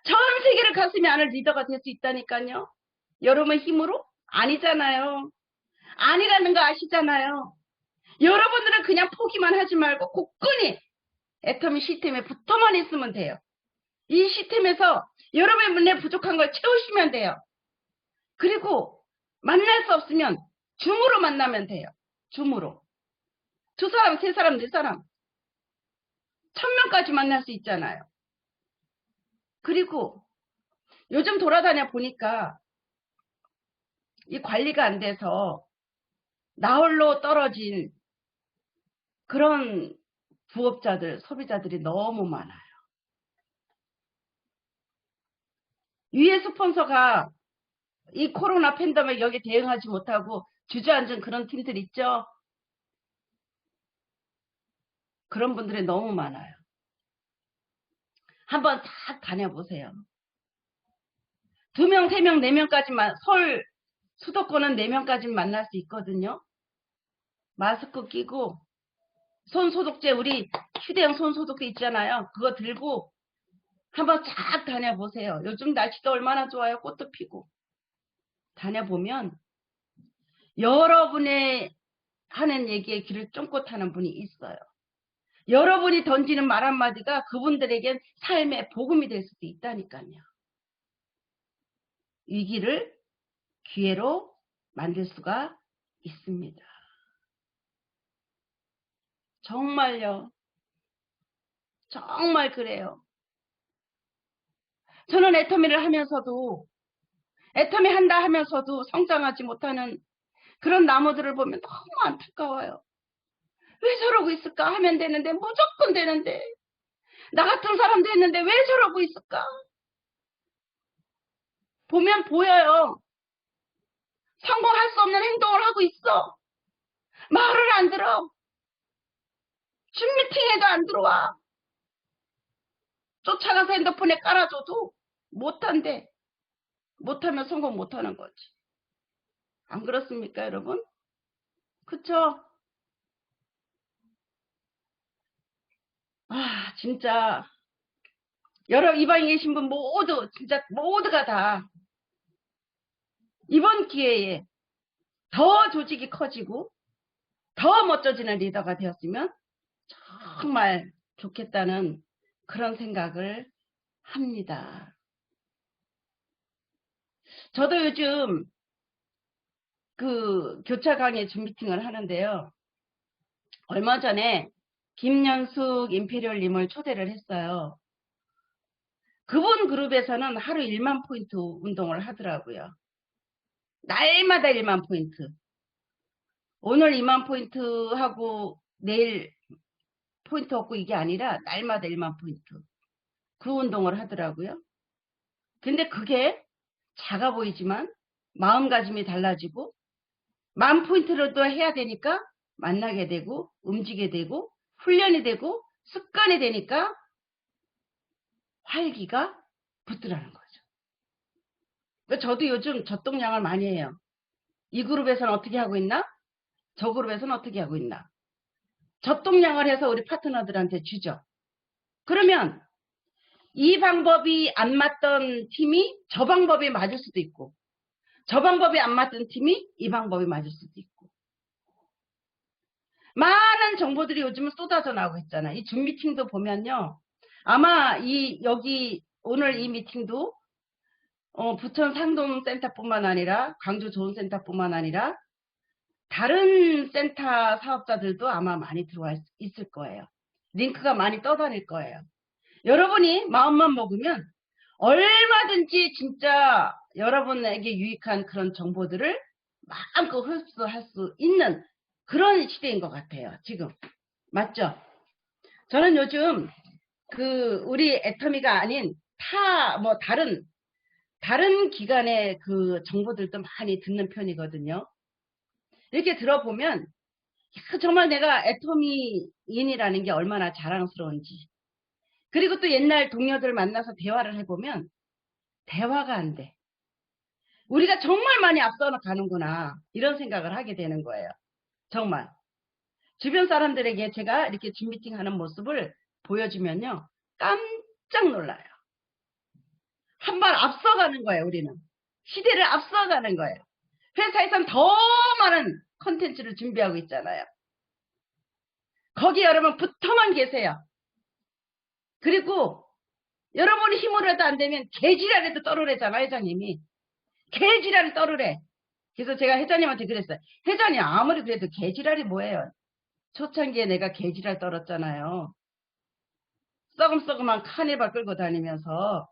전 세계를 가슴에 안을 리더가 될 수 있다니까요. 여러분의 힘으로? 아니잖아요. 아니라는 거 아시잖아요. 여러분들은 그냥 포기만 하지 말고 굳건히 애터미 시스템에 붙어만 있으면 돼요. 이 시스템에서 여러분의 부족한 걸 채우시면 돼요. 그리고 만날 수 없으면 줌으로 만나면 돼요. 줌으로. 2사람, 3사람, 4사람 1000명까지 만날 수 있잖아요. 그리고 요즘 돌아다녀 보니까 이 관리가 안 돼서 나홀로 떨어진 그런 부업자들, 소비자들이 너무 많아요. 위에 스폰서가 이 코로나 팬데믹 여기 대응하지 못하고 주저앉은 그런 팀들 있죠? 그런 분들이 너무 많아요. 한번 싹 다녀보세요. 2명, 3명, 4명까지만, 서울 수도권은 4명까지 만날 수 있거든요. 마스크 끼고 손소독제, 우리 휴대용 손소독제 있잖아요. 그거 들고 한번 쫙 다녀보세요. 요즘 날씨가 얼마나 좋아요. 꽃도 피고. 다녀보면 여러분의 하는 얘기에 귀를 쫑긋 하는 분이 있어요. 여러분이 던지는 말 한마디가 그분들에겐 삶의 복음이 될 수도 있다니까요. 위기를 기회로 만들 수가 있습니다. 정말요. 정말 그래요. 저는 애터미를 하면서도, 애터미 한다 하면서도 성장하지 못하는 그런 나무들을 보면 너무 안타까워요. 왜 저러고 있을까? 하면 되는데, 무조건 되는데. 나 같은 사람도 했는데 왜 저러고 있을까? 보면 보여요. 성공할 수 없는 행동을 하고 있어. 말을 안 들어. 줌 미팅에도 안 들어와. 쫓아가서 핸드폰에 깔아줘도 못한대. 못하면 성공 못하는 거지. 안 그렇습니까, 여러분? 그쵸? 아, 진짜 여러 이방에 계신 분 모두, 진짜 모두가 다 이번 기회에 더 조직이 커지고 더 멋져지는 리더가 되었으면 정말 좋겠다는 그런 생각을 합니다. 저도 요즘 그 교차 강의 줌 미팅을 하는데요. 얼마 전에 김연숙 임페리얼님을 초대를 했어요. 그분 그룹에서는 하루 1만 포인트 운동을 하더라고요. 날마다 1만 포인트. 오늘 2만 포인트 하고 내일 포인트 얻고 이게 아니라 날마다 1만 포인트. 그 운동을 하더라고요. 근데 그게 작아 보이지만 마음가짐이 달라지고 10,000포인트를 해야 되니까 만나게 되고 움직이게 되고 훈련이 되고 습관이 되니까 활기가 붙더라는 거죠. 저도 요즘 젖동량을 많이 해요. 이 그룹에서는 어떻게 하고 있나? 저 그룹에서는 어떻게 하고 있나? 젖동량을 해서 우리 파트너들한테 주죠. 그러면 이 방법이 안 맞던 팀이 저 방법이 맞을 수도 있고 저 방법이 안 맞던 팀이 이 방법이 맞을 수도 있고 많은 정보들이 요즘은 쏟아져 나오고 있잖아요. 이 줌 미팅도 보면요. 아마 여기 오늘 이 미팅도 부천 상동센터뿐만 아니라 광주 좋은센터뿐만 아니라 다른 센터 사업자들도 아마 많이 들어와 있을 거예요. 링크가 많이 떠다닐 거예요. 여러분이 마음만 먹으면 얼마든지 진짜 여러분에게 유익한 그런 정보들을 마음껏 흡수할 수 있는 그런 시대인 것 같아요. 지금. 맞죠? 저는 요즘 우리 애터미가 아닌 다른 기관의 그 정보들도 많이 듣는 편이거든요. 이렇게 들어보면 정말 내가 애터미인이라는 게 얼마나 자랑스러운지. 그리고 또 옛날 동료들 만나서 대화를 해보면 대화가 안 돼. 우리가 정말 많이 앞서 가는구나 이런 생각을 하게 되는 거예요. 정말 주변 사람들에게 제가 이렇게 줌 미팅하는 모습을 보여주면요 깜짝 놀라요. 한 발 앞서가는 거예요. 우리는 시대를 앞서가는 거예요. 회사에선 더 많은 콘텐츠를 준비하고 있잖아요. 거기 여러분 붙어만 계세요. 그리고 여러분이 힘으로 해도 안 되면 개지랄해도 떨으래잖아 회장님이. 개지랄이 떨으래. 그래서 제가 회장님한테 그랬어요. 회장님 아무리 그래도 개지랄이 뭐예요. 초창기에 내가 개지랄 떨었잖아요. 썩음썩음한 카니발 끌고 다니면서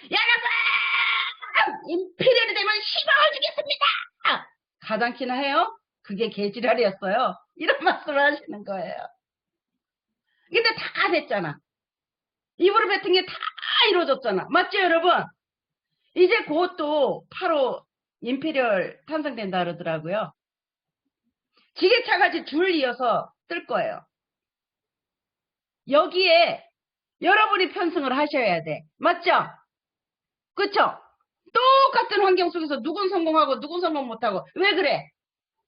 여러분 임페리얼이 되면 10억을 주겠습니다. 가당키나 해요? 그게 개지랄이었어요. 이런 말씀을 하시는 거예요. 근데 다 됐잖아. 입으로 뱉은 게 다 이루어졌잖아. 맞죠 여러분? 이제 곧 또 8호 임페리얼 탄생된다 그러더라고요. 지게차같이 줄 이어서 뜰 거예요. 여기에 여러분이 편승을 하셔야 돼. 맞죠? 그쵸? 똑같은 환경 속에서 누군 성공하고 누군 성공 못하고 왜 그래?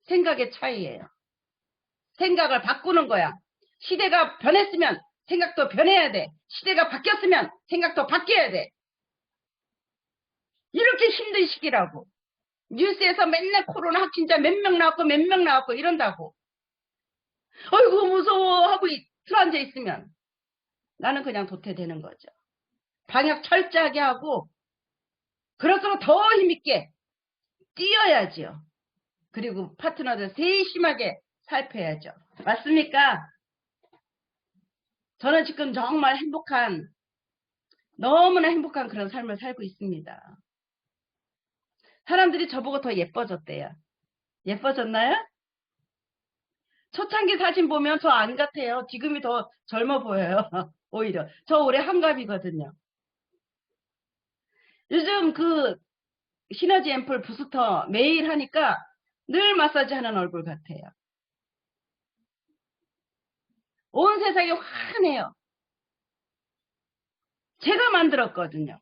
생각의 차이예요. 생각을 바꾸는 거야. 시대가 변했으면 생각도 변해야 돼. 시대가 바뀌었으면 생각도 바뀌어야 돼. 이렇게 힘든 시기라고. 뉴스에서 맨날 코로나 확진자 몇 명 나왔고 이런다고. 아이고 무서워 하고 들어앉아 있으면 나는 그냥 도태되는 거죠. 방역 철저하게 하고 그럴수록 더 힘있게 뛰어야죠. 그리고 파트너들 세심하게 살펴야죠. 맞습니까? 저는 지금 정말 너무나 행복한 그런 삶을 살고 있습니다. 사람들이 저보고 더 예뻐졌대요. 예뻐졌나요? 초창기 사진 보면 저 안 같아요. 지금이 더 젊어 보여요. 오히려. 저 올해 한갑이거든요. 요즘 그 시너지 앰플 부스터 매일 하니까 늘 마사지 하는 얼굴 같아요. 온 세상이 환해요. 제가 만들었거든요.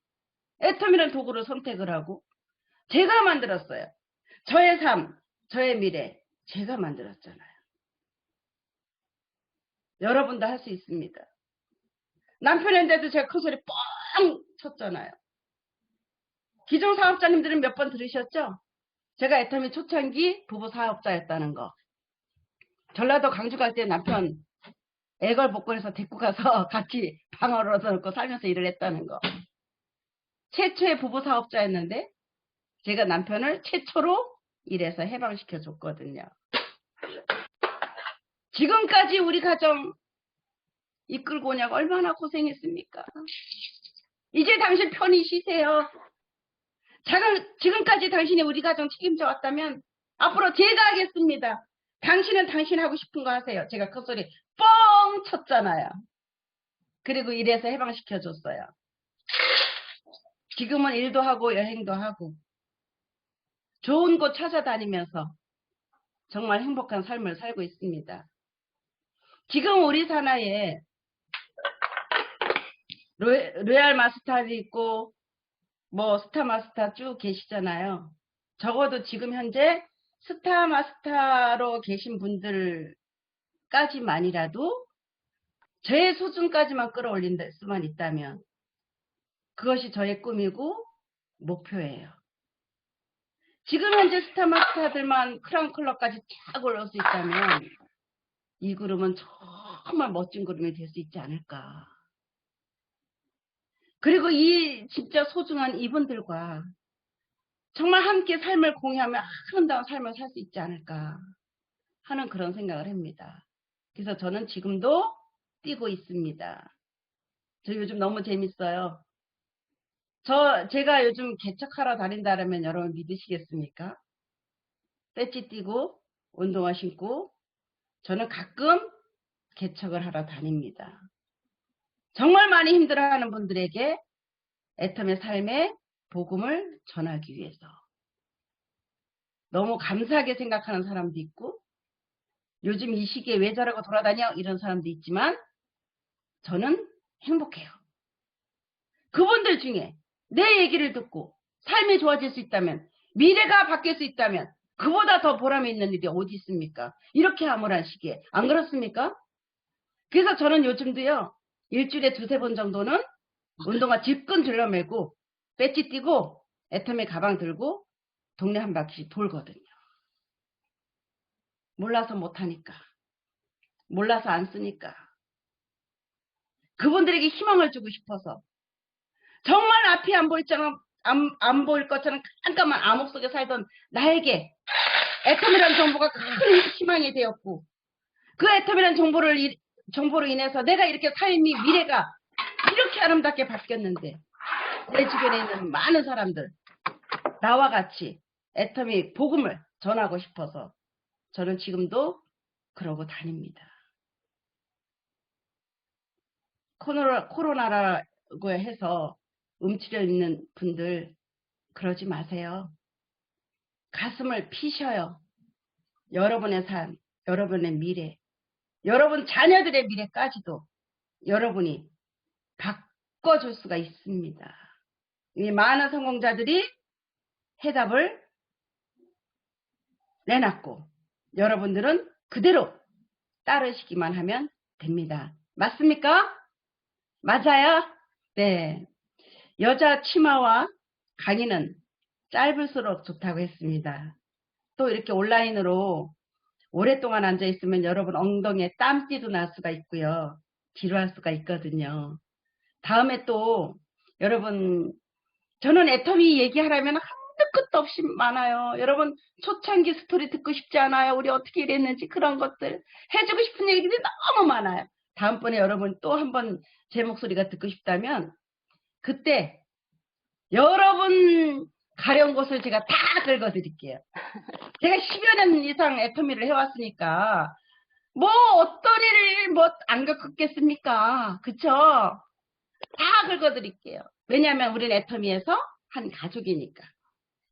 애텀이라는 도구를 선택을 하고 제가 만들었어요. 저의 삶, 저의 미래 제가 만들었잖아요. 여러분도 할 수 있습니다. 남편인데도 제가 큰 소리 뻥 쳤잖아요. 기존 사업자님들은 몇 번 들으셨죠? 제가 애터미 초창기 부부 사업자였다는 거. 전라도 광주 갈 때 남편 애걸 복권해서 데리고 가서 같이 방을 얻어놓고 살면서 일을 했다는 거. 최초의 부부 사업자였는데 제가 남편을 최초로 일해서 해방시켜 줬거든요. 지금까지 우리 가정 이끌고 오냐고 얼마나 고생했습니까? 이제 당신 편히 쉬세요. 지금까지 당신이 우리 가정 책임져 왔다면 앞으로 제가 하겠습니다. 당신은 당신 하고 싶은 거 하세요. 제가 그 소리 뻥 쳤잖아요. 그리고 일해서 해방시켜 줬어요. 지금은 일도 하고 여행도 하고 좋은 곳 찾아다니면서 정말 행복한 삶을 살고 있습니다. 지금 우리 사나이에 로얄 마스터도 있고 뭐 스타 마스터 쭉 계시잖아요. 적어도 지금 현재 스타 마스터로 계신 분들까지만이라도 제 수준까지만 끌어올린 수만 있다면 그것이 저의 꿈이고 목표예요. 지금 현재 스타 마스터들만 크라운 클럽까지 쫙 올라올 수 있다면 이 그룹은 정말 멋진 그룹이 될 수 있지 않을까. 그리고 이 진짜 소중한 이분들과 정말 함께 삶을 공유하며 아름다운 삶을 살 수 있지 않을까 하는 그런 생각을 합니다. 그래서 저는 지금도 뛰고 있습니다. 저 요즘 너무 재밌어요. 제가 요즘 개척하러 다닌다면 여러분 믿으시겠습니까? 배지 띄고 운동화 신고 저는 가끔 개척을 하러 다닙니다. 정말 많이 힘들어하는 분들에게 애텀의 삶의 복음을 전하기 위해서. 너무 감사하게 생각하는 사람도 있고 요즘 이 시기에 왜 저러고 돌아다녀? 이런 사람도 있지만 저는 행복해요. 그분들 중에 내 얘기를 듣고 삶이 좋아질 수 있다면, 미래가 바뀔 수 있다면 그보다 더 보람이 있는 일이 어디 있습니까? 이렇게 암울한 시기에. 안 그렇습니까? 그래서 저는 요즘도요. 일주일에 2-3번 정도는 운동화 질끈 들러매고 배지 띄고 애터미 가방 들고 동네 한 바퀴 돌거든요. 몰라서 못하니까. 몰라서 안 쓰니까. 그분들에게 희망을 주고 싶어서. 정말 앞이 안 안 보일 것처럼 깜깜한 암흑 속에 살던 나에게 애텀이라는 정보가 큰 희망이 되었고, 그 애텀이라는 정보로 인해서 내가 이렇게 삶이, 미래가 이렇게 아름답게 바뀌었는데, 내 주변에 있는 많은 사람들, 나와 같이 애텀이 복음을 전하고 싶어서 저는 지금도 그러고 다닙니다. 코로나라고 해서 움츠려 있는 분들 그러지 마세요. 가슴을 피셔요. 여러분의 삶, 여러분의 미래, 여러분 자녀들의 미래까지도 여러분이 바꿔줄 수가 있습니다. 이 많은 성공자들이 해답을 내놨고 여러분들은 그대로 따르시기만 하면 됩니다. 맞습니까? 맞아요? 네. 여자 치마와 강의는 짧을수록 좋다고 했습니다. 또 이렇게 온라인으로 오랫동안 앉아있으면 여러분 엉덩이에 땀띠도 날 수가 있고요. 지루할 수가 있거든요. 다음에 또 여러분, 저는 애터미 얘기하려면 한도 끝도 없이 많아요. 여러분 초창기 스토리 듣고 싶지 않아요? 우리 어떻게 이랬는지 그런 것들 해주고 싶은 얘기들이 너무 많아요. 다음번에 여러분 또 한번 제 목소리가 듣고 싶다면 그때 여러분 가려운 곳을 제가 다 긁어드릴게요. 제가 10여 년 이상 애터미를 해왔으니까 뭐 어떤 일을 뭐 안 겪었겠습니까? 그쵸? 다 긁어드릴게요. 왜냐하면 우리는 애터미에서 한 가족이니까.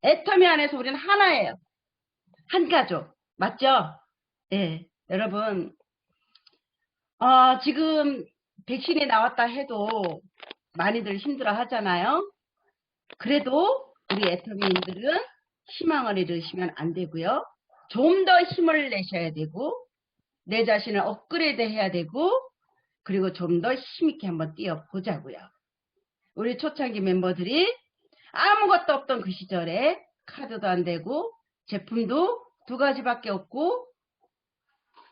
애터미 안에서 우리는 하나예요. 한 가족. 맞죠? 네. 여러분 지금 백신이 나왔다 해도 많이들 힘들어 하잖아요. 그래도 우리 애터미인들은 희망을 잃으시면 안 되고요. 좀 더 힘을 내셔야 되고 내 자신을 업그레이드 해야 되고 그리고 좀 더 힘있게 한번 뛰어보자고요. 우리 초창기 멤버들이 아무것도 없던 그 시절에 카드도 안 되고 제품도 2가지밖에 없고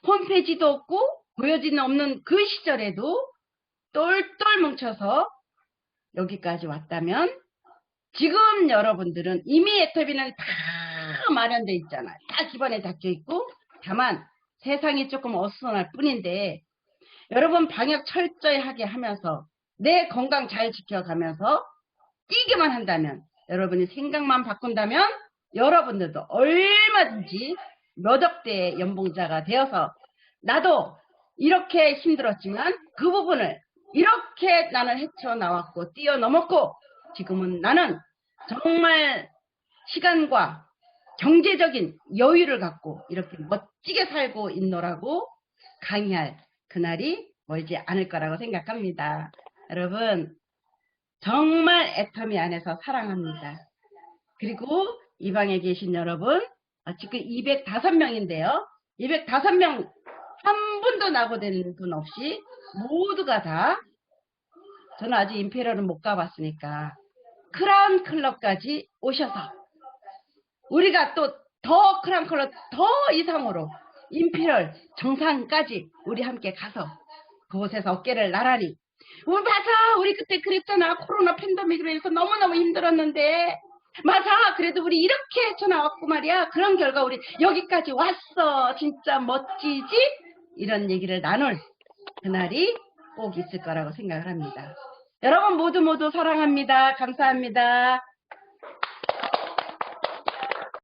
홈페이지도 없고 보여지는 없는 그 시절에도 똘똘 뭉쳐서 여기까지 왔다면 지금 여러분들은 이미 애터미는 다 마련되어 있잖아요. 다 기반에 닫혀 있고 다만 세상이 조금 어수선할 뿐인데 여러분 방역 철저히 하게 하면서 내 건강 잘 지켜가면서 뛰기만 한다면 여러분이 생각만 바꾼다면 여러분들도 얼마든지 몇 억대의 연봉자가 되어서 나도 이렇게 힘들었지만 그 부분을 이렇게 나는 헤쳐나왔고 뛰어넘었고 지금은 나는 정말 시간과 경제적인 여유를 갖고 이렇게 멋지게 살고 있노라고 강의할 그날이 멀지 않을 거라고 생각합니다. 여러분 정말 애터미 안에서 사랑합니다. 그리고 이 방에 계신 여러분 지금 205명인데요. 205명 한 분도 낙오된 분 없이 모두가 다 저는 아직 임페리얼은 못 가봤으니까 크라운 클럽까지 오셔서 우리가 또 더 크라운 클럽 더 이상으로 임페리얼 정상까지 우리 함께 가서 그곳에서 어깨를 나란히 맞아 우리 그때 그랬잖아 코로나 팬데믹으로 해서 너무너무 힘들었는데 맞아 그래도 우리 이렇게 헤쳐나왔고 말이야 그런 결과 우리 여기까지 왔어 진짜 멋지지 이런 얘기를 나눌 그날이 꼭 있을 거라고 생각을 합니다. 여러분 모두 사랑합니다. 감사합니다.